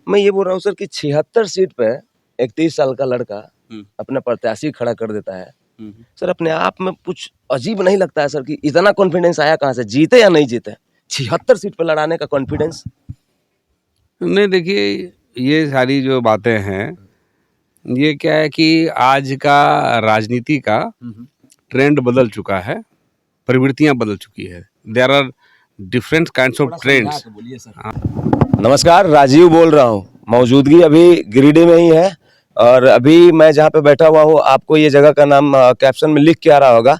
मैं ये बोल रहा हूँ सर कि 76 सीट पे एक 30 साल का लड़का अपना प्रत्याशी खड़ा कर देता है। सर अपने आप में कुछ अजीब नहीं लगता है सर कि इतना कॉन्फिडेंस आया कहाँ से, जीते या नहीं जीते? 76 सीट पे लड़ाने का कॉन्फिडेंस। नहीं देखिए, ये सारी जो बातें हैं, ये क्या है कि आज का राजनीति का ट्रेंड बदल चुका है, प्रवृत्तियां बदल चुकी है। There are different kinds of trends. नमस्कार, राजीव बोल रहा हूँ। मौजूदगी अभी गिरिडीह में ही है और अभी मैं जहाँ पे बैठा हुआ हूँ, आपको ये जगह का नाम कैप्शन में लिख के आ रहा होगा।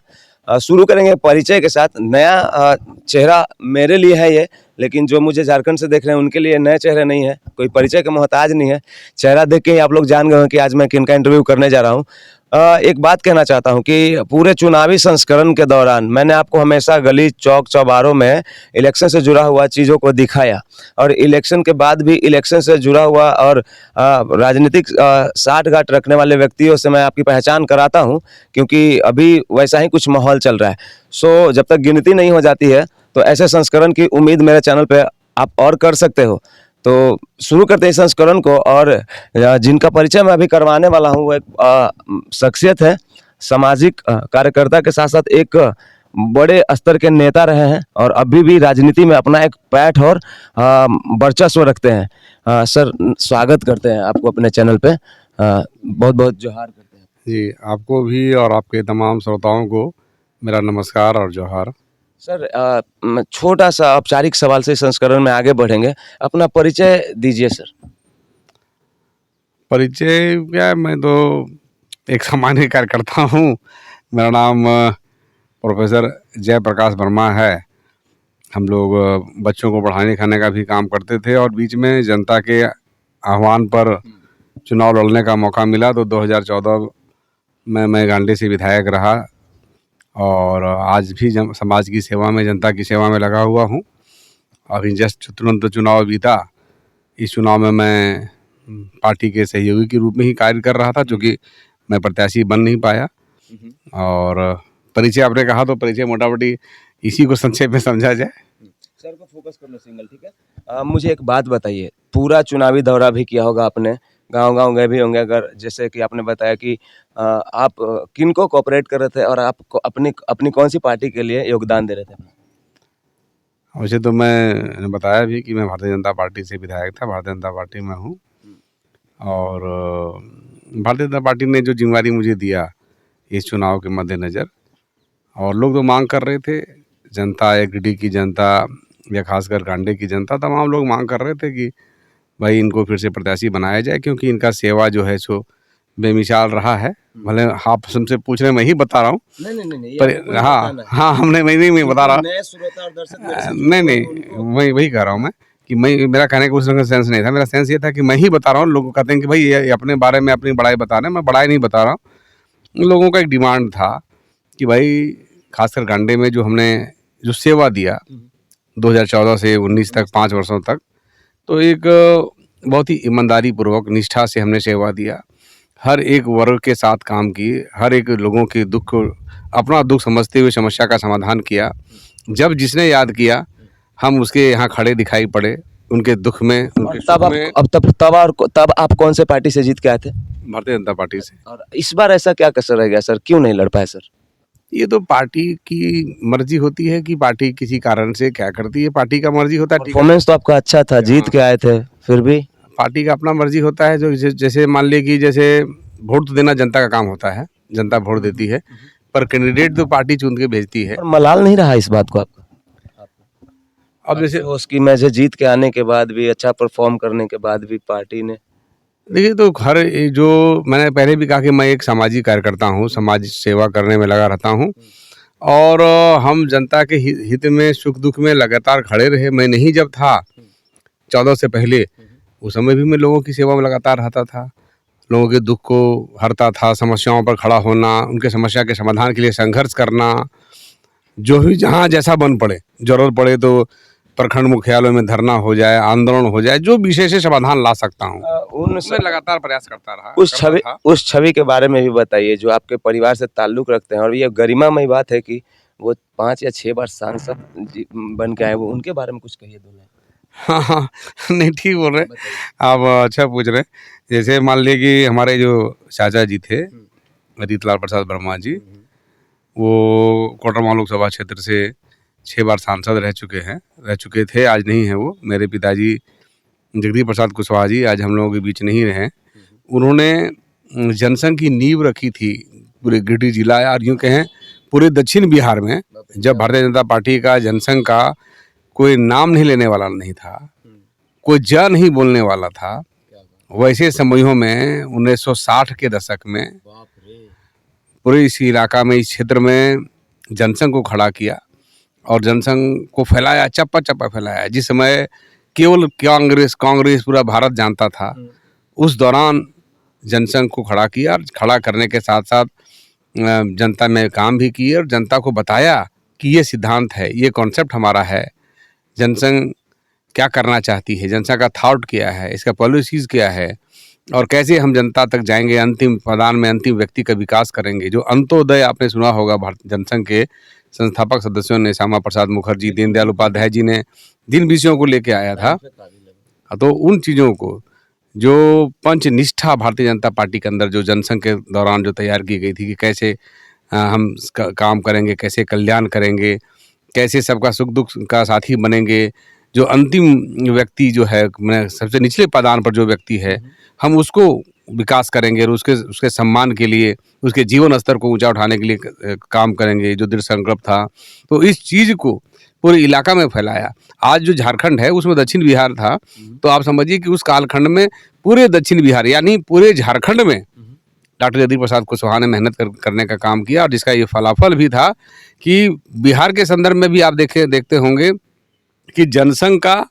शुरू करेंगे परिचय के साथ। नया चेहरा मेरे लिए है ये, लेकिन जो मुझे झारखंड से देख रहे हैं उनके लिए नए चेहरे नहीं है, कोई परिचय का मोहताज नहीं है। चेहरा देख के ही आप लोग जान गए हैं कि आज मैं किनका इंटरव्यू करने जा रहा हूँ। एक बात कहना चाहता हूं कि पूरे चुनावी संस्करण के दौरान मैंने आपको हमेशा गली चौक चौबारों में इलेक्शन से जुड़ा हुआ चीज़ों को दिखाया और इलेक्शन के बाद भी इलेक्शन से जुड़ा हुआ और राजनीतिक साठगांठ रखने वाले व्यक्तियों से मैं आपकी पहचान कराता हूं, क्योंकि अभी वैसा ही कुछ माहौल चल रहा है। सो जब तक गिनती नहीं हो जाती है तो ऐसे संस्करण की उम्मीद मेरे चैनल पे आप और कर सकते हो। तो शुरू करते हैं इस संस्करण को। और जिनका परिचय मैं अभी करवाने वाला हूँ वो एक शख्सियत है, सामाजिक कार्यकर्ता के साथ साथ एक बड़े स्तर के नेता रहे हैं और अभी भी राजनीति में अपना एक पैठ और वर्चस्व रखते हैं। सर स्वागत करते हैं आपको अपने चैनल पे। बहुत बहुत जोहार करते हैं। जी, आपको भी और आपके तमाम श्रोताओं को मेरा नमस्कार और जोहार। सर छोटा सा औपचारिक सवाल से इस संस्करण में आगे बढ़ेंगे। अपना परिचय दीजिए सर। परिचय क्या है, मैं तो एक सामान्य कार्यकर्ता हूँ। मेरा नाम प्रोफेसर जयप्रकाश वर्मा है। हम लोग बच्चों को पढ़ाने लिखाने का भी काम करते थे और बीच में जनता के आह्वान पर चुनाव लड़ने का मौका मिला तो 2014 में मैं गांधी से विधायक रहा और आज भी समाज की सेवा में, जनता की सेवा में लगा हुआ हूँ। अभी जस्ट तुरंत चुनाव बीता, इस चुनाव में मैं पार्टी के सहयोगी के रूप में ही कार्य कर रहा था, क्योंकि मैं प्रत्याशी बन नहीं पाया। और परिचय आपने कहा तो परिचय मोटामोटी इसी को संक्षेप में समझा जाए। सर को फोकस कर लो सिंगल, ठीक है। मुझे एक बात बताइए, पूरा चुनावी दौरा भी किया होगा आपने, गांव-गांव गए भी होंगे, अगर जैसे कि आपने बताया कि आप किनको कोऑपरेट कर रहे थे और आप अपनी कौन सी पार्टी के लिए योगदान दे रहे थे? वैसे तो मैंने बताया भी कि मैं भारतीय जनता पार्टी से विधायक था, भारतीय जनता पार्टी में हूँ और भारतीय जनता पार्टी ने जो जिम्मेदारी मुझे दिया इस चुनाव के मद्देनज़र, और लोग तो मांग कर रहे थे, जनता या गिरिडीह की जनता या खासकर कांडे की जनता, तमाम लोग मांग कर रहे थे कि भाई इनको फिर से प्रत्याशी बनाया जाए, क्योंकि इनका सेवा जो है सो बेमिसाल रहा है। भले आप हमसे पूछ रहे हैं, मैं ही बता रहा हूँ। नहीं, पर हाँ हमने मैं बता रहा, नहीं वही कह रहा हूँ मैं कि मेरा कहने का उस तरह का सेंस नहीं था। मेरा सेंस ये था कि मैं ही बता रहा हूँ। लोग कहते हैं कि भाई ये अपने बारे में अपनी बड़ाई बता रहे हैं, मैं बड़ाई नहीं बता रहा हूँ। लोगों का एक डिमांड था कि भाई खासकर गांडे में जो हमने जो सेवा दिया 2014 से 19 तक 5 वर्षों तक, तो एक बहुत ही ईमानदारी पूर्वक निष्ठा से हमने सेवा दिया। हर एक वर्ग के साथ काम किए, हर एक लोगों के दुख को अपना दुख समझते हुए समस्या का समाधान किया। जब जिसने याद किया हम उसके यहाँ खड़े दिखाई पड़े, उनके दुख में, उनके सुख में। तब आप कौन से पार्टी से जीत के आए थे? भारतीय जनता पार्टी से। और इस बार ऐसा क्या कसर रह गया सर, क्यों नहीं लड़ पाए सर? ये तो पार्टी की मर्जी होती है कि पार्टी किसी कारण से क्या करती है, पार्टी का मर्जी होता है। परफॉर्मेंस तो आपका अच्छा था, जीत के आए थे, फिर भी पार्टी का अपना मर्जी होता है। जो जैसे मान लीजिए कि जैसे वोट तो देना जनता का काम होता है, जनता वोट देती है, पर कैंडिडेट तो पार्टी चुन के भेजती है। मलाल नहीं रहा इस बात को आपका? अब जैसे उसकी में से जीत के आने के बाद भी, अच्छा परफॉर्म करने के बाद भी पार्टी ने, देखिए तो जो मैंने पहले भी कहा कि मैं एक सामाजिक कार्यकर्ता हूँ, समाज सेवा करने में लगा रहता हूँ और हम जनता के हित में, सुख दुख में लगातार खड़े रहे। मैं नहीं जब था 14 से पहले, उस समय भी मैं लोगों की सेवा में लगातार रहता था, लोगों के दुख को हरता था, समस्याओं पर खड़ा होना, उनके समस्या के समाधान के लिए संघर्ष करना, जो भी जहाँ जैसा बन पड़े, जरूरत पड़े तो प्रखंड मुख्यालयों में धरना हो जाए, आंदोलन हो जाए, जो विषय से समाधान ला सकता हूँ मैं लगातार प्रयास करता रहा। उस छवि के बारे में भी बताइए जो आपके परिवार से ताल्लुक रखते हैं, और ये गरिमामय बात है कि वो 5 या 6 बार सांसद बन के आए, वो उनके बारे में कुछ कहिए। हाँ हाँ, नहीं ठीक बोल रहे हैं आप, अच्छा पूछ रहे हैं। जैसे मान लीजिए कि हमारे जो चाचा जी थे रीतलाल प्रसाद वर्मा जी, वो कोटरमा लोकसभा क्षेत्र से 6 बार सांसद रह चुके थे। आज नहीं है वो। मेरे पिताजी जगदीश प्रसाद कुशवाहा जी आज हम लोगों के बीच नहीं रहे। उन्होंने जनसंघ की नींव रखी थी पूरे गिरिडीह जिला और यूँ कहें पूरे दक्षिण बिहार में। जब भारतीय जनता पार्टी का जनसंघ का कोई नाम नहीं लेने वाला नहीं था, कोई ज नहीं बोलने वाला था, वैसे समयों में 1960 के दशक में पूरे इस इलाका में, इस क्षेत्र में जनसंघ को खड़ा किया और जनसंघ को फैलाया, चप्पा चप्पा फैलाया। जिस समय केवल कांग्रेस पूरा भारत जानता था, उस दौरान जनसंघ को खड़ा किया और खड़ा करने के साथ साथ जनता में काम भी किए और जनता को बताया कि ये सिद्धांत है, ये कॉन्सेप्ट हमारा है, जनसंघ क्या करना चाहती है, जनसंघ का थॉट क्या है, इसका पॉलिसीज़ क्या है और कैसे हम जनता तक जाएंगे, अंतिम पदान में अंतिम व्यक्ति का विकास करेंगे। जो अंत्योदय आपने सुना होगा भारतीय जनसंघ के संस्थापक सदस्यों ने, श्यामा प्रसाद मुखर्जी, दीनदयाल उपाध्याय जी ने जिन विषयों को लेके आया था, तो उन चीज़ों को जो पंचनिष्ठा भारतीय जनता पार्टी के अंदर जो जनसंघ के दौरान जो तैयार की गई थी कि कैसे हम काम करेंगे, कैसे कल्याण करेंगे, कैसे सबका सुख दुख का साथी बनेंगे, जो अंतिम व्यक्ति जो है मैंने सबसे निचले पदान पर जो व्यक्ति है, हम उसको विकास करेंगे और उसके सम्मान के लिए, उसके जीवन स्तर को ऊंचा उठाने के लिए काम करेंगे, जो दृढ़ संकल्प था। तो इस चीज़ को पूरे इलाका में फैलाया। आज जो झारखंड है उसमें दक्षिण बिहार था, तो आप समझिए कि उस कालखंड में पूरे दक्षिण बिहार यानी पूरे झारखंड में डॉक्टर जगदीश प्रसाद कुशवाहा ने मेहनत करने का काम किया और जिसका ये फलाफल भी था कि बिहार के संदर्भ में भी आप देखते होंगे कि जनसंघ का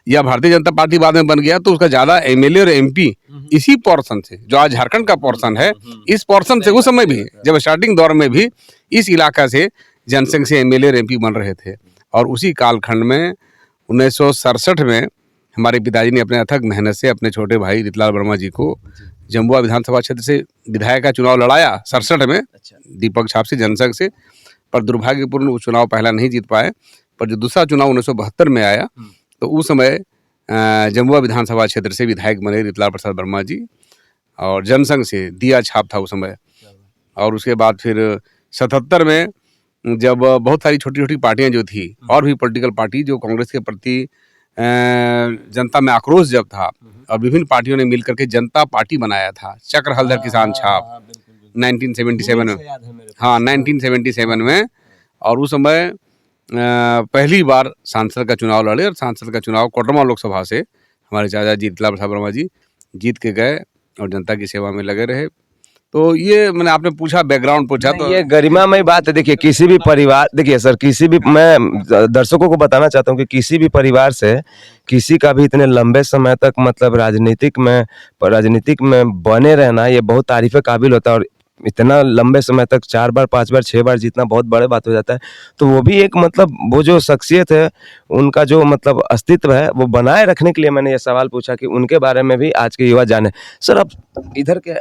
या भारतीय जनता पार्टी बाद में बन गया तो उसका ज़्यादा एमएलए और एमपी इसी पोर्शन से, जो आज झारखंड का पोर्शन है, इस पोर्शन से उस समय भी जब स्टार्टिंग दौर में भी इस इलाका से जनसंघ से एमएलए और एमपी बन रहे थे। और उसी कालखंड में 1967 में हमारे पिताजी ने अपने अथक मेहनत से अपने छोटे भाई रीतलाल वर्मा जी को जम्बुआ विधानसभा क्षेत्र से विधायक का चुनाव लड़ाया 67 में दीपक छाप से जनसंघ से, पर दुर्भाग्यपूर्ण वो चुनाव पहला नहीं जीत पाए। पर जो दूसरा चुनाव 1972 में आया तो उस समय जम्बुआ विधानसभा क्षेत्र से विधायक बने रीतलाल प्रसाद वर्मा जी और जनसंघ से दिया छाप था उस समय। और उसके बाद फिर 77 में जब बहुत सारी छोटी छोटी पार्टियां जो थी और भी पॉलिटिकल पार्टी जो कांग्रेस के प्रति जनता में आक्रोश जब था और विभिन्न पार्टियों ने मिलकर के जनता पार्टी बनाया था, चक्र हलधर किसान छाप 1977 में, हाँ 1977 में। और उस समय पहली बार सांसद का चुनाव लड़े और सांसद का चुनाव कोटरमा लोकसभा से हमारे चाचा जी रीतलाल प्रसाद वर्मा जी जीत के गए और जनता की सेवा में लगे रहे। तो ये मैंने आपने पूछा, बैकग्राउंड पूछा, तो ये गरिमामय बात है। देखिए किसी भी परिवार, देखिए सर, किसी भी, मैं दर्शकों को बताना चाहता हूँ कि किसी भी परिवार से किसी का भी इतने लंबे समय तक मतलब राजनीतिक में बने रहना ये बहुत तारीफ काबिल होता है। और इतना लंबे समय तक 4 बार 5 बार 6 बार जीतना बहुत बड़े बात हो जाता है। तो वो भी एक मतलब वो जो शख्सियत है, उनका जो मतलब अस्तित्व है वो बनाए रखने के लिए मैंने ये सवाल पूछा कि उनके बारे में भी आज के युवा जाने। सर अब इधर के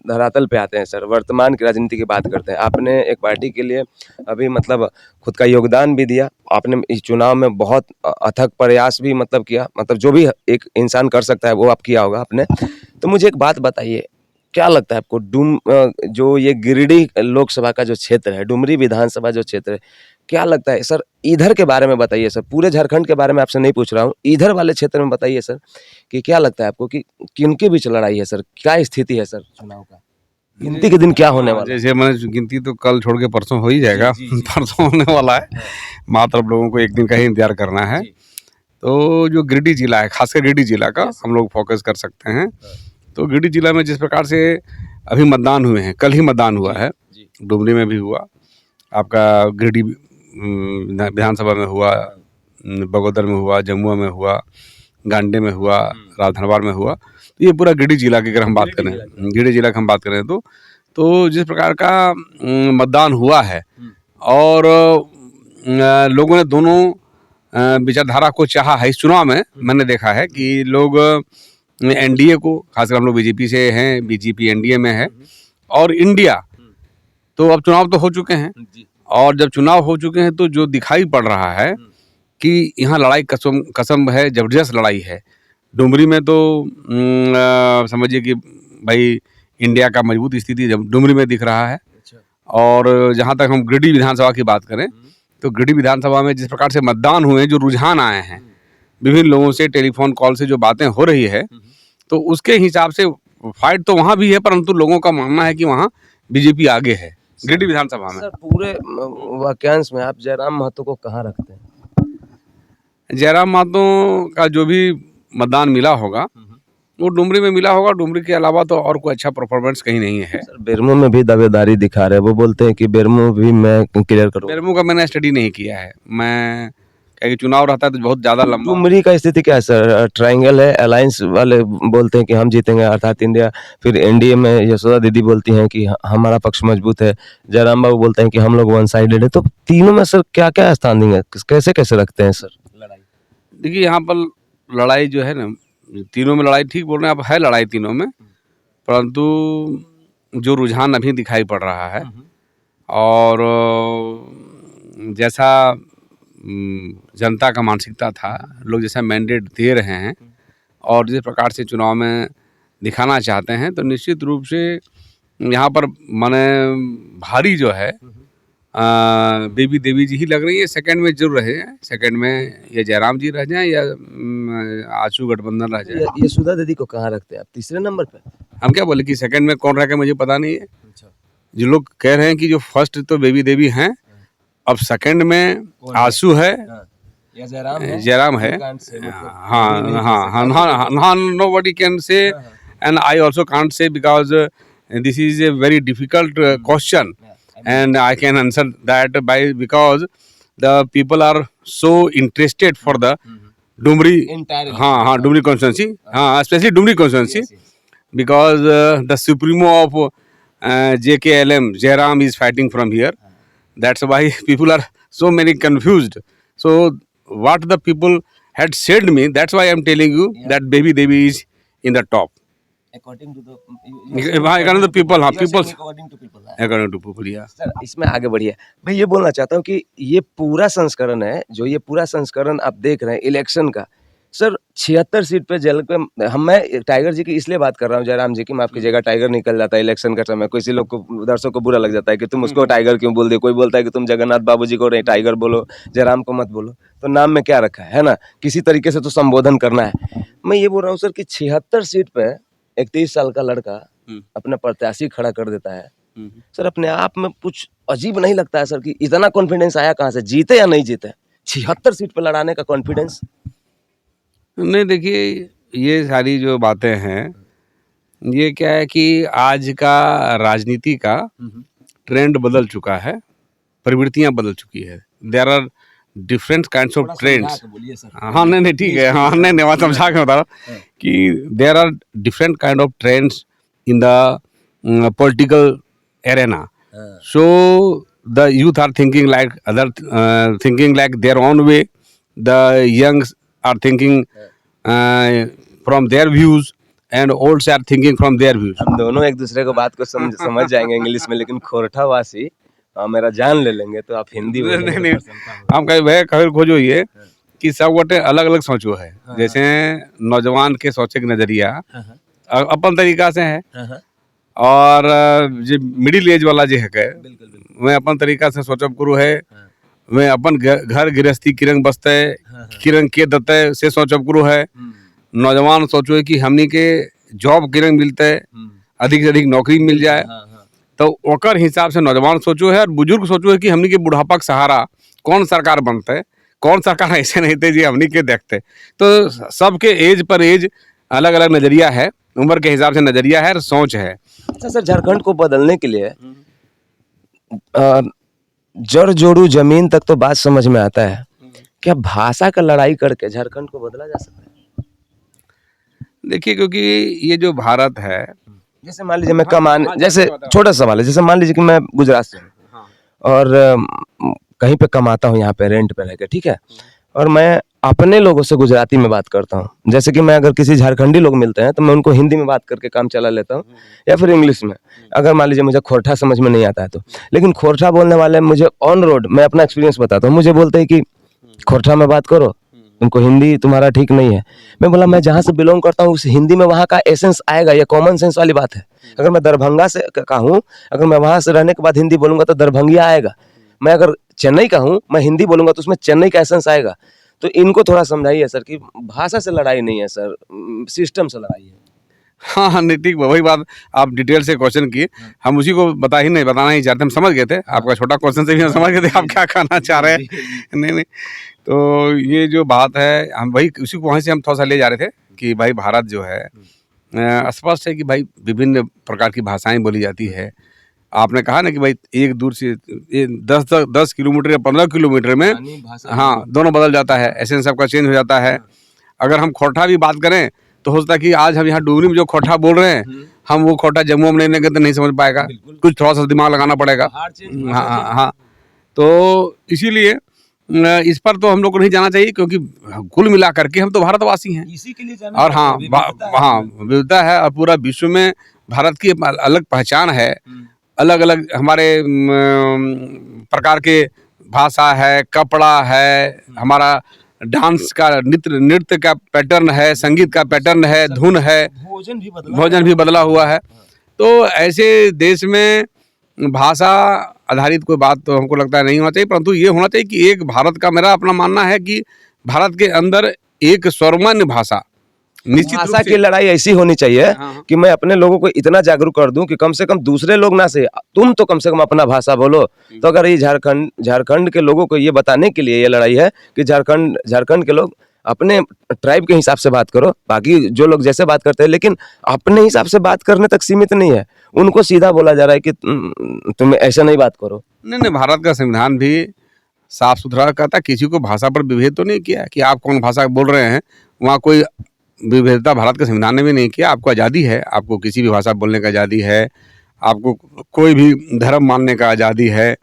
धरातल पे आते हैं सर, वर्तमान की राजनीति की बात करते हैं। आपने एक पार्टी के लिए अभी मतलब खुद का योगदान भी दिया, आपने इस चुनाव में बहुत अथक प्रयास भी मतलब किया, मतलब जो भी एक इंसान कर सकता है वो आप किया होगा आपने। तो मुझे एक बात बताइए, क्या लगता है आपको जो ये गिरिडीह लोकसभा का जो क्षेत्र है, डुमरी विधानसभा जो क्षेत्र है, क्या लगता है सर, इधर के बारे में बताइए सर। पूरे झारखंड के बारे में आपसे नहीं पूछ रहा हूँ, इधर वाले क्षेत्र में बताइए सर कि क्या लगता है आपको कि किनके बीच लड़ाई है सर, क्या स्थिति है सर चुनाव का, गिनती के दिन क्या होने वाला है? जैसे मैंने गिनती तो कल छोड़ के परसों हो ही जाएगा, परसों होने वाला है, मात्र आप लोगों को एक दिन का ही इंतजार करना है। तो जो गिरिडीह जिला है, खासकर गिरिडीह जिला का हम लोग फोकस कर सकते हैं। तो गिरिडीह जिला में जिस प्रकार से अभी मतदान हुए हैं, कल ही मतदान हुआ है, डुमरी में भी हुआ, आपका गिरिडीह विधानसभा में हुआ, बगोदर में हुआ, जमुआ में हुआ, गांडे में हुआ, राजधनवार में हुआ। तो ये पूरा गिरिडीह जिला की अगर हम बात करें, गिरिडीह जिला की हम बात करें तो जिस प्रकार का मतदान हुआ है और लोगों ने दोनों विचारधारा को चाहा है इस चुनाव में। मैंने देखा है कि लोग एनडीए को, खासकर हम लोग बीजेपी से हैं, बीजेपी एनडीए में है, और इंडिया, तो अब चुनाव तो हो चुके हैं और जब चुनाव हो चुके हैं तो जो दिखाई पड़ रहा है कि यहाँ लड़ाई कसम कसम है, ज़बरदस्त लड़ाई है। डुमरी में तो समझिए कि भाई इंडिया का मजबूत स्थिति डुमरी में दिख रहा है। और जहाँ तक हम गिरिडीह विधानसभा की बात करें तो गिरिडीह विधानसभा में जिस प्रकार से मतदान हुए, जो रुझान आए हैं विभिन्न लोगों से, टेलीफोन कॉल से जो बातें हो रही है, तो उसके हिसाब से फाइट तो वहाँ भी है, परंतु लोगों का मानना है कि वहाँ बीजेपी आगे है गिरिडीह विधानसभा में। सर पूरे वाक्यांश में आप जयराम महतो को कहाँ रखते हैं? जयराम महतो का जो भी मतदान मिला होगा वो डुमरी में मिला होगा। डुमरी के अलावा तो और कोई अच्छा परफॉर्मेंस कहीं नहीं है। सर बेरमो में भी दावेदारी दिखा रहे हैं, वो बोलते हैं कि बेरमो भी मैं क्लियर करूँगा। बेरमो का मैंने स्टडी नहीं किया है, मैं क्या चुनाव रहता है तो बहुत ज़्यादा लंबा। डुमरी का स्थिति क्या है सर? ट्रायंगल है, अलायंस वाले बोलते हैं कि हम जीतेंगे अर्थात इंडिया, फिर एनडीए में यशोदा दीदी बोलती हैं कि हमारा पक्ष मजबूत है, जयराम बाबू बोलते हैं कि हम लोग वन साइडेड है। तो तीनों में सर क्या क्या स्टैंडिंग है, कैसे कैसे रखते हैं सर लड़ाई? देखिए यहाँ पर लड़ाई जो है ना, तीनों में लड़ाई, ठीक बोल रहे हैं आप, है लड़ाई तीनों में, परंतु जो रुझान अभी दिखाई पड़ रहा है और जैसा जनता का मानसिकता था, लोग जैसा मैंडेट दे रहे हैं और जिस प्रकार से चुनाव में दिखाना चाहते हैं, तो निश्चित रूप से यहाँ पर माने भारी जो है बेबी देवी जी ही लग रही है। सेकंड में जरूर रहे हैं, सेकंड में ये जयराम जी रह जाएं या आशु गठबंधन रह जाए। यशोदा दीदी को कहाँ रखते हैं आप? तीसरे नंबर पे? हम क्या बोले कि सेकंड में कौन रहेगा मुझे पता नहीं है। जो लोग कह रहे हैं कि जो फर्स्ट तो बेबी देवी हैं, अब सेकंड में आशु है या जयराम है। हाँ, nobody can say and I also can't say because this is a very difficult question and I can answer that because the people are so interested for the Dumri, Dumri constituency, especially Dumri constituency, because the supremo of JKLM, Jairam, is fighting from here. That's why people are so many confused. So what the people had said me, that's why I'm telling you that Baby Devi is in the top. According to the According to people, people according to people. according to people, yeah. Sir इसमें आगे बढ़िए। मैं ये बोलना चाहता हूँ कि ये पूरा संस्करण है, जो ये पूरा संस्करण आप देख रहे हैं इलेक्शन का, सर 76 सीट पे जल पे मैं टाइगर जी की इसलिए बात कर रहा हूँ, जयराम जी की माफ कीजिएगा, टाइगर निकल जाता है इलेक्शन का समय, किसी लोग को दर्शकों को बुरा लग जाता है कि तुम उसको टाइगर क्यों बोल दे, कोई बोलता है कि तुम जगन्नाथ बाबू जी को नहीं टाइगर बोलो, जयराम को मत बोलो, तो नाम में क्या रखा है ना, किसी तरीके से तो संबोधन करना है। मैं ये बोल रहा हूँ सर कि 76 सीट पे 31 साल का लड़का अपना प्रत्याशी खड़ा कर देता है, सर अपने आप में कुछ अजीब नहीं लगता है सर कि इतना कॉन्फिडेंस आया कहाँ से, जीते या नहीं जीते? 76 सीट पे लड़ाने का कॉन्फिडेंस? नहीं, देखिए ये सारी जो बातें हैं, ये क्या है कि आज का राजनीति का ट्रेंड बदल चुका है, प्रवृत्तियां बदल चुकी है। There are different kinds of trends. हाँ नहीं ठीक है, हाँ नहीं बात समझा के बता रहा हूँ कि there are different kind of trends in the political arena. So the youth are thinking like other, thinking like their own way, the youngs are thinking from their views and olds are thinking from their views. हम दोनों एक दूसरे को बात को समझ जाएंगे English में, लेकिन खोरठा वासी मेरा जान ले लेंगे तो आप हिंदी नहीं हम कहीं वह खबर खोजो ये कि सब गोटे अलग अलग सोचो है। जैसे नौजवान के सोचे का नजरिया अपन तरीका से है और जो मिडिल एज वाला जो है वह अपन तरीका से सोचब गुरु है, वह अपन घर गृहस्थी किरंग बसते किरंग के दत्ते से सोचब गुरु है। नौजवान सोचो है कि हमनी के जॉब किरंग मिलते, अधिक से अधिक नौकरी मिल जाए, तो ओकर हिसाब से नौजवान सोचो है। और बुजुर्ग सोचो है कि हमनी के बुढ़ापा का सहारा कौन सरकार बनते, कौन सरकार ऐसे नहीं थे जी हमनी के देखते। तो सबके एज पर एज अलग अलग नजरिया है, उम्र के हिसाब से नजरिया है, सोच है। अच्छा सर, झारखंड को बदलने के लिए जड़ जोड़ू जमीन तक तो बात समझ में आता है, क्या भाषा का लड़ाई करके झारखंड को बदला जा सकता है? देखिए क्योंकि ये जो भारत है, जैसे मान लीजिए मैं जैसे छोटा सवाल है, जैसे मान लीजिए कि मैं गुजरात से हूँ और कहीं पे कमाता हूँ, यहाँ पे रेंट पे रह के, ठीक है, और मैं अपने लोगों से गुजराती में बात करता हूँ। जैसे कि मैं अगर किसी झारखंडी लोग मिलते हैं तो मैं उनको हिंदी में बात करके काम चला लेता हूँ या फिर इंग्लिश में, अगर मान लीजिए मुझे खोरठा समझ में नहीं आता है तो। लेकिन खोरठा बोलने वाले मुझे ऑन रोड, मैं अपना एक्सपीरियंस बताता हूँ, मुझे बोलते हैं कि खोरठा में बात करो, तुमको हिंदी तुम्हारा ठीक नहीं है। मैं बोला मैं जहाँ से बिलोंग करता हूँ उस हिंदी में वहाँ का एसेंस आएगा, ये कॉमन सेंस वाली बात है। अगर मैं दरभंगा से का हूँ, अगर मैं वहाँ से रहने के बाद हिंदी बोलूँगा तो दरभंगिया आएगा। मैं अगर चेन्नई का हूँ, मैं हिंदी बोलूँगा तो उसमें चेन्नई का एसेंस आएगा। तो इनको थोड़ा समझाइए सर कि भाषा से लड़ाई नहीं है सर, सिस्टम से लड़ाई है। हाँ हाँ नहीं ठीक, वही बात आप डिटेल से क्वेश्चन किए, हम उसी को बताना ही चाहते, हम समझ गए थे आपका छोटा क्वेश्चन से भी हम समझ गए थे आप क्या कहना चाह रहे हैं। नहीं नहीं, तो ये जो बात है हम वही उसी को वहीं से हम थोड़ा सा ले जा रहे थे कि भाई भारत जो है स्पष्ट है कि भाई विभिन्न प्रकार की भाषाएं बोली जाती है। आपने कहा ना कि भाई एक दूर से 10 किलोमीटर या 15 किलोमीटर में हाँ दोनों बदल जाता है, एसेंस सबका चेंज हो जाता है। अगर हम खोरठा भी बात करें तो हो सकता है कि आज हम यहाँ डुगरी में जो खोरठा बोल रहे हैं, हम वो खोरठा जम्मू में नहीं लेंगे तो नहीं समझ पाएगा, कुछ थोड़ा सा दिमाग लगाना पड़ेगा। हाँ हाँ हाँ, तो इसीलिए इस पर तो हम लोग को नहीं जाना चाहिए, क्योंकि कुल मिला करके हम तो भारतवासी हैं इसी के लिए और हाँ हाँ विविधता है और पूरा विश्व में भारत की अलग पहचान है। अलग अलग हमारे प्रकार के भाषा है, कपड़ा है, हमारा डांस का नृत्य का पैटर्न है, संगीत का पैटर्न है, धुन है, भोजन भी बदला हुआ है। तो ऐसे देश में भाषा आधारित कोई बात तो हमको लगता है नहीं होना चाहिए, परंतु ये होना चाहिए कि एक भारत का, मेरा अपना मानना है कि भारत के अंदर एक सर्वमान्य भाषा, निश्चित रूप भाषा से की लड़ाई ऐसी होनी चाहिए हाँ। कि मैं अपने लोगों को इतना जागरूक कर दूं कि कम से कम दूसरे लोग ना से तुम तो कम से कम अपना भाषा बोलो। तो अगर ये झारखंड के लोगों को ये बताने के लिए ये लड़ाई है कि झारखंड के लोग अपने ट्राइब के हिसाब से बात करो, बाकी जो लोग जैसे बात करते हैं, लेकिन अपने हिसाब से बात करने तक सीमित नहीं है। उनको सीधा बोला जा रहा है कि तुम ऐसा नहीं बात करो। नहीं, भारत का संविधान भी साफ सुथरा कहता है, किसी को भाषा पर विभेद तो नहीं किया कि आप कौन भाषा बोल रहे हैं, वहाँ कोई विविधता भारत के संविधान ने भी नहीं किया। आपको आज़ादी है, आपको किसी भी भाषा बोलने का आज़ादी है, आपको कोई भी धर्म मानने का आज़ादी है,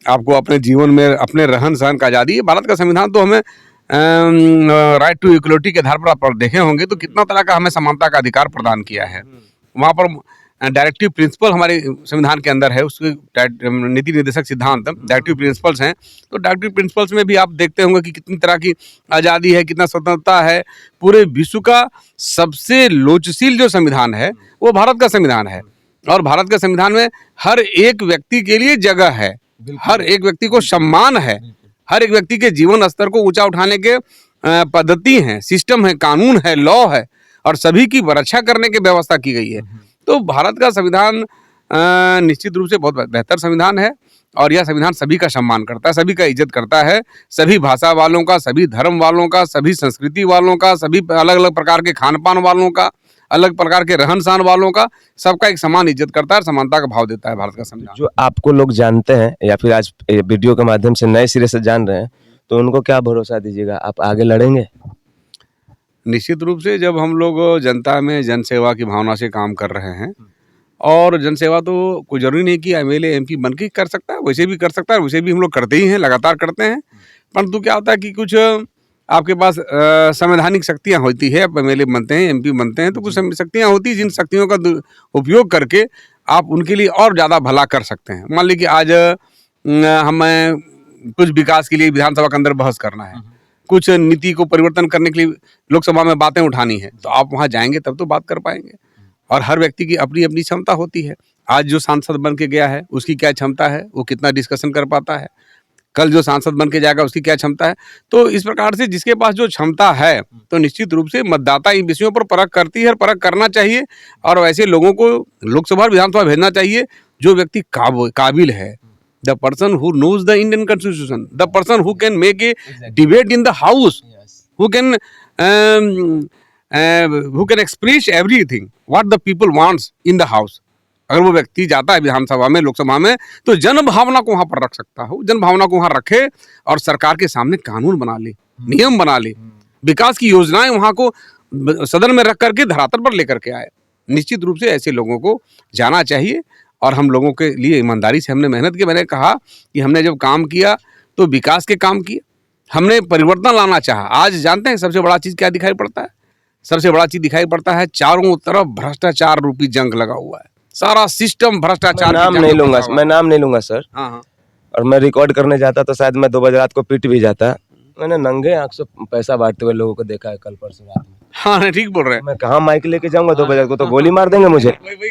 आपको अपने जीवन में अपने रहन सहन का आज़ादी है। भारत का संविधान तो हमें राइट टू इक्वलिटी के आधार पर आप देखे होंगे तो कितना तरह का हमें समानता का अधिकार प्रदान किया है। वहाँ पर डायरेक्टिव प्रिंसिपल हमारे संविधान के अंदर है, उसके नीति निर्देशक सिद्धांत डायरेक्टिव प्रिंसिपल्स हैं। तो डायरेक्टिव प्रिंसिपल्स में भी आप देखते होंगे कि कितनी तरह की आज़ादी है, कितना स्वतंत्रता है। पूरे विश्व का सबसे लोचशील जो संविधान है वो भारत का संविधान है, और भारत के संविधान में हर एक व्यक्ति के लिए जगह है, हर एक व्यक्ति को सम्मान है, हर एक व्यक्ति के जीवन स्तर को ऊंचा उठाने के पद्धति हैं, सिस्टम है, कानून है, लॉ है, और सभी की रक्षा करने की व्यवस्था की गई है। तो भारत का संविधान निश्चित रूप से बहुत बेहतर संविधान है, और यह संविधान सभी का सम्मान करता है, सभी का इज्जत करता है, सभी भाषा वालों का, सभी धर्म वालों का, सभी संस्कृति वालों का, सभी अलग अलग प्रकार के खान पान वालों का, अलग प्रकार के रहन सहन वालों का, सबका एक समान इज्जत करता है, समानता का भाव देता है भारत का संविधान। जो आपको लोग जानते हैं या फिर आज वीडियो के माध्यम से नए सिरे से जान रहे हैं, तो उनको क्या भरोसा दीजिएगा, आप आगे लड़ेंगे? निश्चित रूप से जब हम लोग जनता में जनसेवा की भावना से काम कर रहे हैं, और जनसेवा तो कोई जरूरी नहीं कि एमएलए एमपी बन के कर सकता है, वैसे भी कर सकता है, वैसे भी हम लोग करते ही हैं, लगातार करते हैं। परंतु क्या होता है कि कुछ आपके पास संवैधानिक शक्तियाँ होती है, आप एमएलए बनते हैं, एमपी बनते हैं, तो कुछ शक्तियाँ होती हैं, जिन शक्तियों का उपयोग करके आप उनके लिए और ज़्यादा भला कर सकते हैं। मान लीजिए कि आज हमें कुछ विकास के लिए विधानसभा के अंदर बहस करना है, कुछ नीति को परिवर्तन करने के लिए लोकसभा में बातें उठानी है, तो आप वहाँ जाएंगे तब तो बात कर पाएंगे। और हर व्यक्ति की अपनी अपनी क्षमता होती है। आज जो सांसद बन के गया है उसकी क्या क्षमता है, वो कितना डिस्कशन कर पाता है, कल जो सांसद बन के जाएगा उसकी क्या क्षमता है। तो इस प्रकार से जिसके पास जो क्षमता है, तो निश्चित रूप से मतदाता इन विषयों पर परख करती है, और परख करना चाहिए, और वैसे लोगों को लोकसभा और विधानसभा भेजना चाहिए जो व्यक्ति काबिल है। The person who knows the Indian Constitution, the person who can make a debate in the house, who can express everything what the people wants in the house. अगर वो व्यक्ति जाता है विधानसभा में, लोकसभा में, तो जन भावना को वहाँ पर रख सकता हो, जन भावना को वहाँ रखे और सरकार के सामने कानून बना ले, नियम बना ले, विकास की योजनाएं वहाँ को सदन में रख करके धरातल पर लेकर के आए। निश्चित रूप से ऐसे लोगों को जाना चाहिए, और हम लोगों के लिए ईमानदारी से हमने मेहनत की। मैंने कहा कि हमने जब काम किया तो विकास के काम किए, हमने परिवर्तन लाना चाहा। आज जानते हैं सबसे बड़ा चीज़ क्या दिखाई पड़ता है? सबसे बड़ा चीज़ दिखाई पड़ता है चारों तरफ भ्रष्टाचार रूपी जंग लगा हुआ है, सारा सिस्टम भ्रष्टाचार। मैं नाम नहीं लूँगा सर। हाँ। और मैं रिकॉर्ड करने जाता तो शायद मैं 2 बजे रात को पीट भी जाता, मैंने नंगे आंख से पैसा बांटते हुए लोगों को देखा है कल परसों रात में। हाँ नहीं, ठीक बोल रहे हैं। मैं कहाँ माइक लेके जाऊंगा 2 बजे को, तो गोली मार देंगे मुझे। वही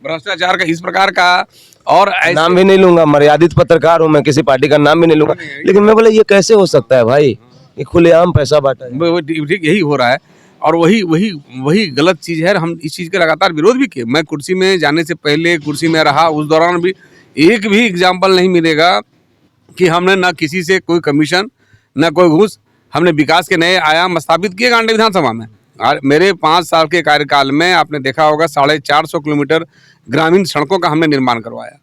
भ्रष्टाचार का इस प्रकार का, और ऐसे नाम भी नहीं लूंगा, मर्यादित पत्रकार हूँ मैं, किसी पार्टी का नाम भी नहीं लूंगा, लेकिन मैं बोला ये कैसे हो सकता है भाई, ये खुलेआम पैसा बांटा है। ठीक यही हो रहा है, और वही वही वही गलत चीज़ है। हम इस चीज़ का लगातार विरोध भी किए। मैं कुर्सी में जाने से पहले कुर्सी में रहा, उस दौरान भी एक भी एग्जाम्पल नहीं मिलेगा कि हमने ना किसी से कोई कमीशन, ना कोई घूस। हमने विकास के नए आयाम स्थापित किए गांडी विधानसभा में। और मेरे 5 साल के कार्यकाल में आपने देखा होगा 450 किलोमीटर ग्रामीण सड़कों का हमने निर्माण करवाया।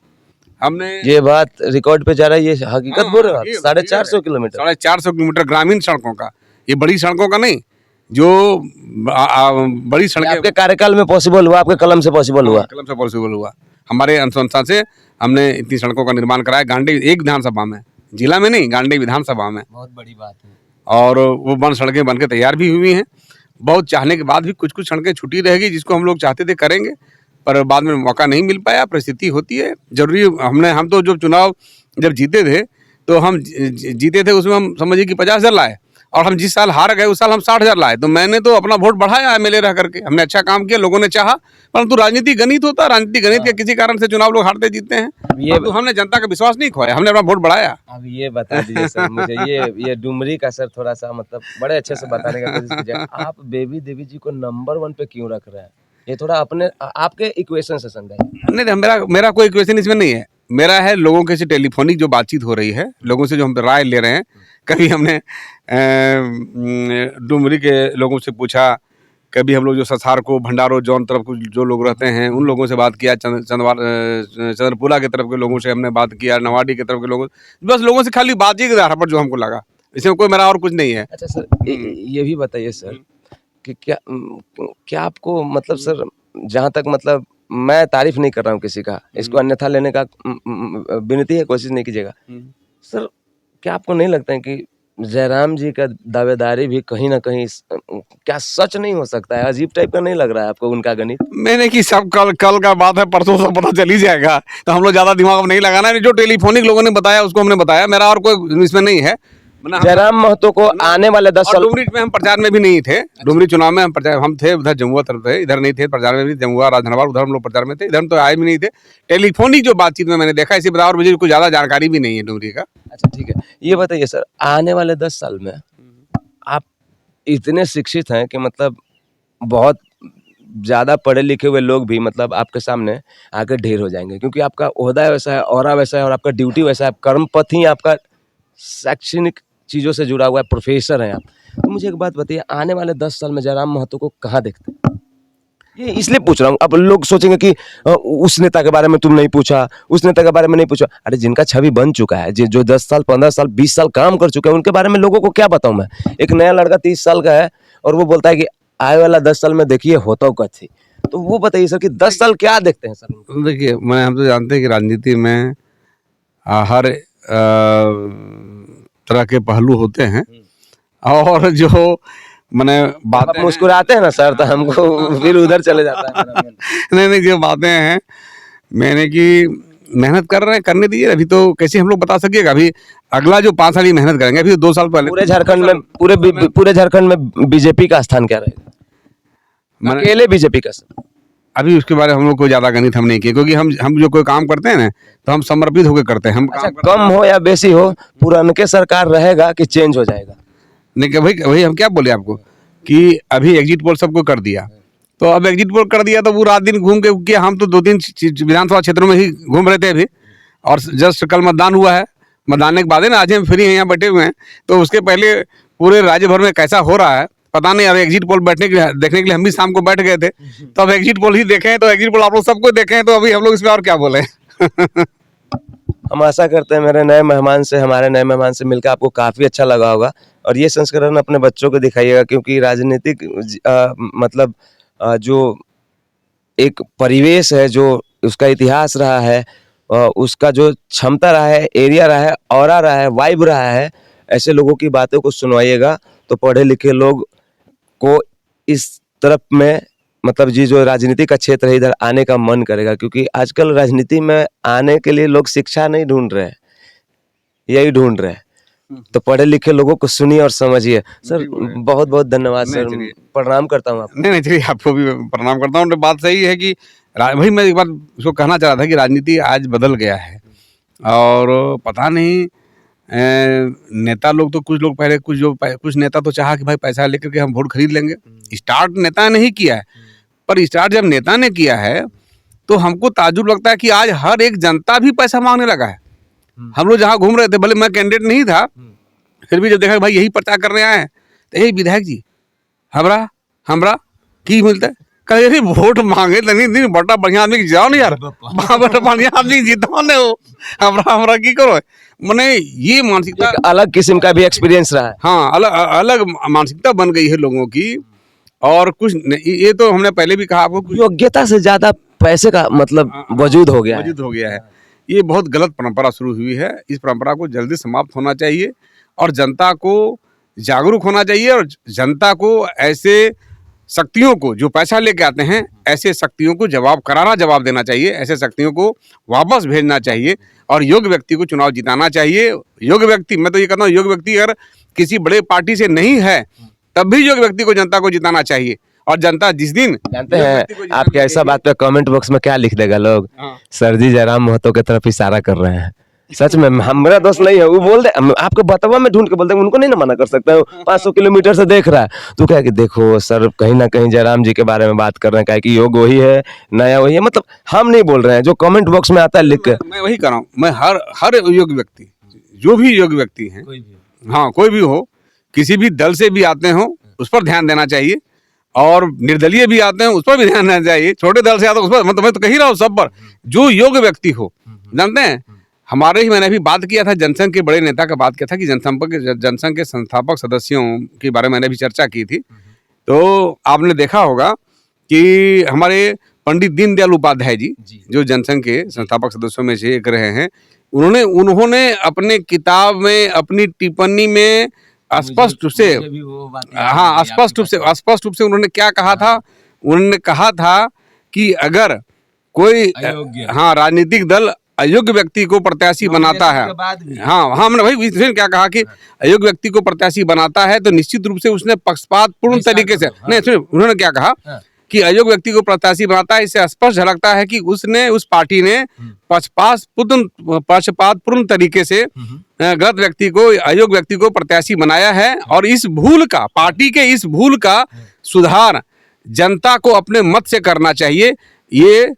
हमने ये बात रिकॉर्ड पे जा रहा है, ये हकीकत बोल रहे हो आप? ये 450 किलोमीटर 450 किलोमीटर ग्रामीण सड़कों का, ये बड़ी सड़कों का नहीं, जो बड़ी ये सड़कें आपके कार्यकाल में पॉसिबल हुआ, आपके कलम से पॉसिबल हुआ। कलम से पॉसिबल हुआ। हमारे अनुशंसा से हमने इतनी सड़कों का निर्माण कराया गांडी एक विधानसभा में, जिला में नहीं, गांडी विधानसभा में। बहुत बड़ी बात है। और वो सड़कें बन के तैयार भी हुई हैं। बहुत चाहने के बाद भी कुछ कुछ सड़कें छूटी रहेगी, जिसको हम लोग चाहते थे करेंगे, पर बाद में मौका नहीं मिल पाया। परिस्थिति होती है, जरूरी। हम तो जो चुनाव जब जीते थे, तो हम जीते थे उसमें हम समझिए कि 50,000 लाए, और हम जिस साल हार गए उस साल हम 60,000 लाए। तो मैंने तो अपना वोट बढ़ाया एमएलए रह करके, हमने अच्छा काम किया, लोगों ने चाहा। परंतु राजनीति गणित होता है, राजनीति गणित के किसी कारण से चुनाव लोग हारते जीतते हैं। ये तो हमने जनता का विश्वास नहीं खोया, हमने अपना वोट बढ़ाया। अब ये बता दीजिए सर मुझे, ये डुमरी का सर थोड़ा सा मतलब बड़े अच्छे से बताने का कोशिश कीजिए। आप बेबी देवी जी को नंबर 1 पे क्यों रख रहे हैं? ये थोड़ा अपने आपके इक्वेशन से समझाइए। नहीं, मेरा कोई इक्वेशन इसमें नहीं है। मेरा है लोगों के से टेलीफोनिक जो बातचीत हो रही है, लोगों से जो हम राय ले रहे हैं। कभी हमने डुमरी के लोगों से पूछा, कभी हम लोग जो ससार को, भंडारो, जौन तरफ को जो लोग रहते हैं उन लोगों से बात किया, चंद्रपुरा की तरफ के लोगों से हमने बात किया, नवाडी की तरफ के लोगों, बस लोगों से खाली बातचीत के आधार पर जो हमको लगा, इसमें कोई मेरा और कुछ नहीं है। अच्छा सर, ये भी बताइए सर कि क्या आपको मतलब सर, जहाँ तक मतलब मैं तारीफ नहीं कर रहा हूँ किसी का, इसको अन्यथा लेने का विनती है, कोशिश नहीं कीजिएगा सर। क्या आपको नहीं लगता है कि जयराम जी का दावेदारी भी कहीं ना कहीं क्या सच नहीं हो सकता है? अजीब टाइप का नहीं लग रहा है आपको उनका गणित? मैंने कि सब कल का बात है, परसों से पता चल ही जाएगा, तो हम लोग ज्यादा दिमाग में नहीं लगाना है। जो टेलीफोनिक लोगों ने बताया उसको हमने बताया, मेरा और कोई इसमें नहीं है। जयराम महतो को आने वाले 10 साल, डुमरी में हम प्रचार में भी नहीं थे। डुमरी चुनाव में हम थे उधर जमुआ तरफ थे, इधर नहीं थे प्रचार में भी। जमुआ, राजधनवार, उधर हम लोग प्रचार में थे, इधर तो आए भी नहीं थे। टेलीफोनिक जो बातचीत में मैंने देखा, इसी बताया, और मुझे कुछ ज्यादा जानकारी भी नहीं है डुमरी का। अच्छा ठीक है, ये बताइए सर, आने वाले 10 साल में आप इतने शिक्षित हैं कि मतलब बहुत ज़्यादा पढ़े लिखे हुए लोग भी मतलब आपके सामने आकर ढेर हो जाएंगे, क्योंकि आपका ओहदा वैसा है, ऑरा वैसा है, और आपका ड्यूटी वैसा है, कर्म पथ ही आपका शैक्षणिक चीज़ों से जुड़ा हुआ है, प्रोफेसर हैं आप। तो मुझे एक बात बताइए, आने वाले 10 साल में जयराम महतो को कहाँ देखते हैं? ये इसलिए पूछ रहा हूँ, अब लोग सोचेंगे कि उस नेता के बारे में तुम नहीं पूछा, उस नेता के बारे में नहीं पूछा। अरे जिनका छवि बन चुका है, जो 10 साल, 15 साल, 20 साल काम कर चुके हैं, उनके बारे में लोगों को क्या बताऊं मैं? एक नया लड़का 30 साल का है और वो बोलता है कि आए वाला 10 साल में देखिए होता क्या थी। तो वो बताइए सर कि 10 साल क्या देखते हैं सर? देखिए, हम तो जानते हैं कि राजनीति में हर तरह के पहलू होते हैं, और जो मैंने बातें मुस्कुराते हैं ना सर, तो हमको फिर उधर चले जाता है। नहीं, जो बातें हैं, मैंने कि मेहनत कर रहे हैं, करने दीजिए। अभी तो कैसे हम लोग बता सकिएगा? अभी अगला जो 5 साल ही मेहनत करेंगे। अभी 2 साल पहले पूरे झारखंड में पूरे झारखंड में बीजेपी का स्थान क्या रहेगा? अकेले बीजेपी का सर? अभी उसके बारे में हम लोग को ज्यादा गणित हम नहीं किए, क्योंकि हम जो कोई काम करते हैं ना, तो हम समर्पित होकर करते हैं। हम अच्छा, कम हो या बेसी हो, पुराने सरकार रहेगा कि चेंज हो जाएगा? नहीं, भाई हम क्या बोले आपको कि अभी एग्जिट पोल सबको कर दिया, तो अब एग्जिट पोल कर दिया तो वो रात दिन घूम के हम तो 2-3 विधानसभा क्षेत्रों में ही घूम रहे थे अभी, और जस्ट कल मतदान हुआ है। मतदान के बाद है ना, आज हम फ्री हैं, यहाँ बैठे हुए हैं, तो उसके पहले पूरे राज्य भर में कैसा हो रहा है पता नहीं। अब एग्जिट पोल देखने के लिए हम भी शाम को बैठ गए थे, तो अब एग्जिट पोल ही देखें, तो एग्जिट पोल आप लोग सबको देखें, तो अभी हम लोग इसमें और क्या बोले। हम आशा करते हैं हमारे नए मेहमान से मिलकर आपको काफ़ी अच्छा लगा होगा, और ये संस्करण अपने बच्चों को दिखाइएगा, क्योंकि राजनीतिक मतलब जो एक परिवेश है, जो उसका इतिहास रहा है, उसका जो क्षमता रहा है, एरिया रहा है, ऑरा रहा है, वाइब रहा है, ऐसे लोगों की बातों को सुनवाइएगा, तो पढ़े लिखे लोग को इस तरफ में मतलब जो राजनीति का क्षेत्र है इधर आने का मन करेगा, क्योंकि आजकल राजनीति में आने के लिए लोग शिक्षा नहीं ढूंढ रहे हैं, यही ढूंढ रहे हैं। तो पढ़े लिखे लोगों को सुनिए और समझिए। सर बहुत बहुत धन्यवाद सर, प्रणाम करता हूँ आपको। नहीं चलिए, आपको भी प्रणाम करता हूँ। बात सही है कि भाई मैं एक बार उसको कहना चाह रहा था कि राजनीति आज बदल गया है और पता नहीं नेता लोग तो कुछ लोग पहले कुछ नेता तो चाहा कि भाई पैसा लेकर के हम वोट खरीद लेंगे। स्टार्ट नेता ने ही किया है, पर स्टार्ट जब नेता ने किया है तो हमको ताज्जुब लगता है कि आज हर एक जनता भी पैसा मांगने लगा है। हम लोग जहाँ घूम रहे थे, भले मैं कैंडिडेट नहीं था, फिर भी जब देखा भाई यही प्रचार करने आए हैं तो यही विधायक जी हमरा की मिलता है, कहे वोट मांगे नहीं बड़ा बढ़िया आदमी जाओ ना यार, बड़ा बढ़िया आदमी जीतो ने हो, हमरा की करो। मैंने ये मानसिकता अलग किस्म का भी एक्सपीरियंस रहा है। हाँ, अलग मानसिकता बन गई है लोगों की। और कुछ ये तो हमने पहले भी कहा आपको, योग्यता से ज्यादा पैसे का मतलब वजूद हो गया है। ये बहुत गलत परंपरा शुरू हुई है। इस परंपरा को जल्दी समाप्त होना चाहिए और जनता को जागरूक होना चाहिए और जनता को ऐसे शक्तियों को जो पैसा लेके आते हैं, ऐसे शक्तियों को जवाब देना चाहिए, ऐसे शक्तियों को वापस भेजना चाहिए और योग्य व्यक्ति को चुनाव जिताना चाहिए। योग्य व्यक्ति, मैं तो ये कहता हूँ, योग्य व्यक्ति अगर किसी बड़े पार्टी से नहीं है तब भी योग्य व्यक्ति को जनता को जिताना चाहिए। और जनता जिस दिन जानते हैं आपके ऐसा बात पे कमेंट बॉक्स में क्या लिख देगा लोग, सर जी जयराम महतो की तरफ इशारा कर रहे हैं। सच में हमारा दोस्त नहीं है, वो बोल दे आपको बतवा में ढूंढ के बोलते हैं, उनको नहीं ना मना कर सकता है। 500 किलोमीटर से देख रहा है तो क्या कि देखो सर कहीं ना कहीं जयराम जी के बारे में बात कर रहे हैं, क्या कि योग वही है, नया वही है। मतलब हम नहीं बोल रहे हैं, जो कमेंट बॉक्स में आता है लिख के। मैं वही कर रहा हूँ, मैं हर योग्य व्यक्ति, जो भी योग्य व्यक्ति है, हाँ कोई भी हो, किसी भी दल से भी आते हो उस पर ध्यान देना चाहिए और निर्दलीय भी आते हैं उस पर भी ध्यान देना चाहिए, छोटे दल से आते हैं उस पर, मतलब मैं तो कह ही रहा हूँ सब पर, जो योग्य व्यक्ति हो। जानते हैं हमारे ही, मैंने अभी बात किया था जनसंघ के बड़े नेता का बात किया था कि जनसंघ के संस्थापक सदस्यों के बारे में मैंने भी चर्चा की थी। तो आपने देखा होगा कि हमारे पंडित दीनदयाल उपाध्याय जी जो जनसंघ के संस्थापक सदस्यों में से एक रहे हैं, उन्होंने अपने किताब में, अपनी टिप्पणी में स्पष्ट रूप से, हाँ स्पष्ट रूप से उन्होंने क्या कहा था, उन्होंने कहा था कि अगर कोई राजनीतिक दल अयोग्य व्यक्ति को प्रत्याशी बनाता है, हाँ हमने भाई क्या कहा कि अयोग्य व्यक्ति को प्रत्याशी बनाता है तो निश्चित रूप से उसने पक्षपात पूर्ण तरीके से, नहीं उन्होंने क्या कहा कि अयोग्य व्यक्ति को प्रत्याशी बनाता है, इससे स्पष्ट झलकता है कि उस पार्टी ने पक्षपात पूर्ण तरीके से गलत व्यक्ति को, अयोग्य व्यक्ति को प्रत्याशी बनाया है। और इस भूल का, पार्टी के इस भूल का सुधार जनता को अपने मत से करना चाहिए। ये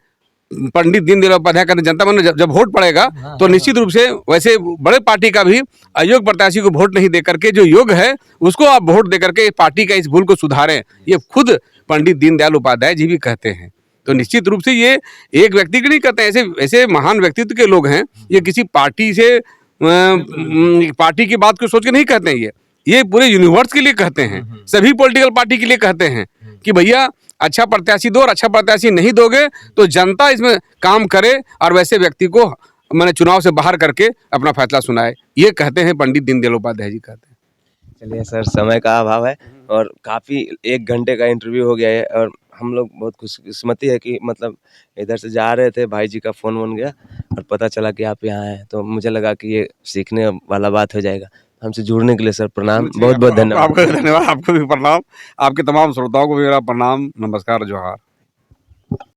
पंडित दीनदयाल उपाध्याय का जनता मन जब वोट पड़ेगा तो निश्चित रूप से वैसे बड़े पार्टी का भी अयोग्य प्रत्याशी को वोट नहीं दे करके जो योग्य है उसको आप वोट दे करके पार्टी का इस भूल को सुधारें। ये खुद पंडित दीनदयाल उपाध्याय जी भी कहते हैं। तो निश्चित रूप से ये एक व्यक्ति के नहीं कहते हैं, ऐसे महान व्यक्तित्व के लोग हैं। ये किसी पार्टी से पार्टी की बात को सोच के नहीं कहते हैं, ये पूरे यूनिवर्स के लिए कहते हैं, सभी पॉलिटिकल पार्टी के लिए कहते हैं कि भैया अच्छा प्रत्याशी दो और अच्छा प्रत्याशी नहीं दोगे तो जनता इसमें काम करे और वैसे व्यक्ति को मैंने चुनाव से बाहर करके अपना फैसला सुनाए। ये कहते हैं पंडित दीनदयाल उपाध्याय जी कहते हैं। चलिए सर, समय का अभाव है और काफ़ी 1 घंटे का इंटरव्यू हो गया है और हम लोग बहुत खुशकिस्मती है कि मतलब इधर से जा रहे थे, भाई जी का फ़ोन बन गया और पता चला कि आप यहाँ हैं, तो मुझे लगा कि ये सीखने वाला बात हो जाएगा। हमसे जुड़ने के लिए सर प्रणाम, बहुत बहुत धन्यवाद। आपको धन्यवाद, आपको भी प्रणाम, आपके तमाम श्रोताओं को भी मेरा प्रणाम, नमस्कार, जोहार।